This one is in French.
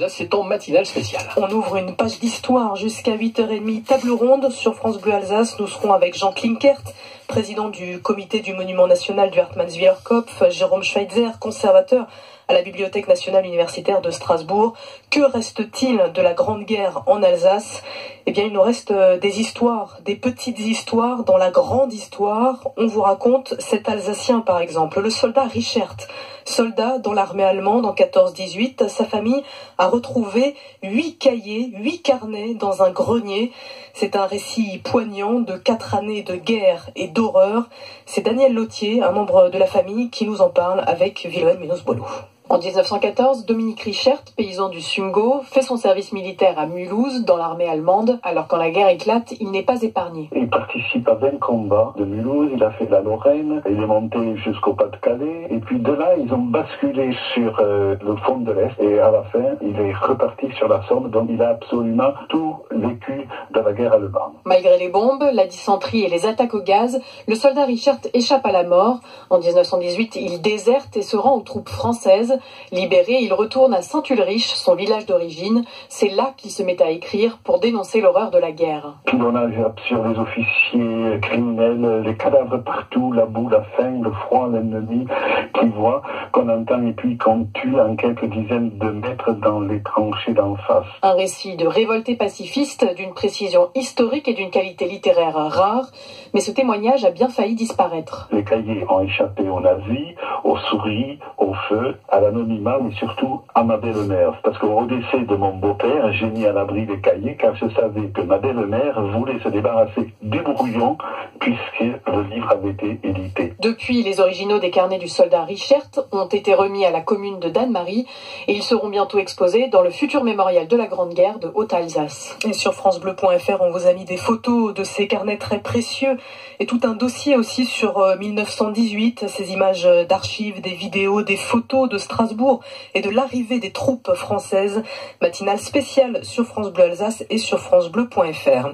C'est ton matinal spécial. On ouvre une page d'histoire jusqu'à 8h30. Table ronde sur France Bleu Alsace. Nous serons avec Jean Klinkert, président du comité du Monument National du Hartmannswiller Kopf, Jérôme Schweitzer, conservateur à la Bibliothèque nationale universitaire de Strasbourg. Que reste-t-il de la Grande Guerre en Alsace? Eh bien, il nous reste des histoires, des petites histoires dans la grande histoire. On vous raconte cet Alsacien, par exemple, le soldat Richert. Soldat dans l'armée allemande en 14-18, sa famille a retrouvé 8 cahiers, 8 carnets dans un grenier. C'est un récit poignant de 4 années de guerre et d'horreur. C'est Daniel Lautier, un membre de la famille, qui nous en parle avec Wilhelm Menos-Bolou. En 1914, Dominique Richert, paysan du Süngo, fait son service militaire à Mulhouse, dans l'armée allemande. Alors quand la guerre éclate, il n'est pas épargné. Il participe à 20 combats de Mulhouse, il a fait la Lorraine, il est monté jusqu'au Pas-de-Calais, et puis de là, ils ont basculé sur le front de l'Est, et à la fin, il est reparti sur la Somme, donc il a absolument tout vécu de la guerre allemande. Malgré les bombes, la dysenterie et les attaques au gaz, le soldat Richert échappe à la mort. En 1918, il déserte et se rend aux troupes françaises. Libéré, il retourne à Saint-Ulrich, son village d'origine. C'est là qu'il se met à écrire pour dénoncer l'horreur de la guerre. Pilonnage absurde des officiers criminels, les cadavres partout, la boue, la faim, le froid, l'ennemi qui voit, qu'on entend et puis qu'on tue en quelques dizaines de mètres dans les tranchées d'en face. Un récit de révoltés pacifistes, d'une précision historique et d'une qualité littéraire rare, mais ce témoignage a bien failli disparaître. Les cahiers ont échappé aux nazis, aux souris, au feu, à l'anonymat, mais surtout à ma belle-mère. Parce qu'au décès de mon beau-père, j'ai mis à l'abri les cahiers car je savais que ma belle-mère voulait se débarrasser du brouillon puisque le livre avait été édité. Depuis, les originaux des carnets du soldat Richert ont été remis à la commune de Dannemarie et ils seront bientôt exposés dans le futur mémorial de la Grande Guerre de Haute-Alsace. Et sur francebleu.fr, on vous a mis des photos de ces carnets très précieux et tout un dossier aussi sur 1918, ces images d'archives, des vidéos, des photos de Strasbourg et de l'arrivée des troupes françaises. Matinale spéciale sur France Bleu Alsace et sur francebleu.fr.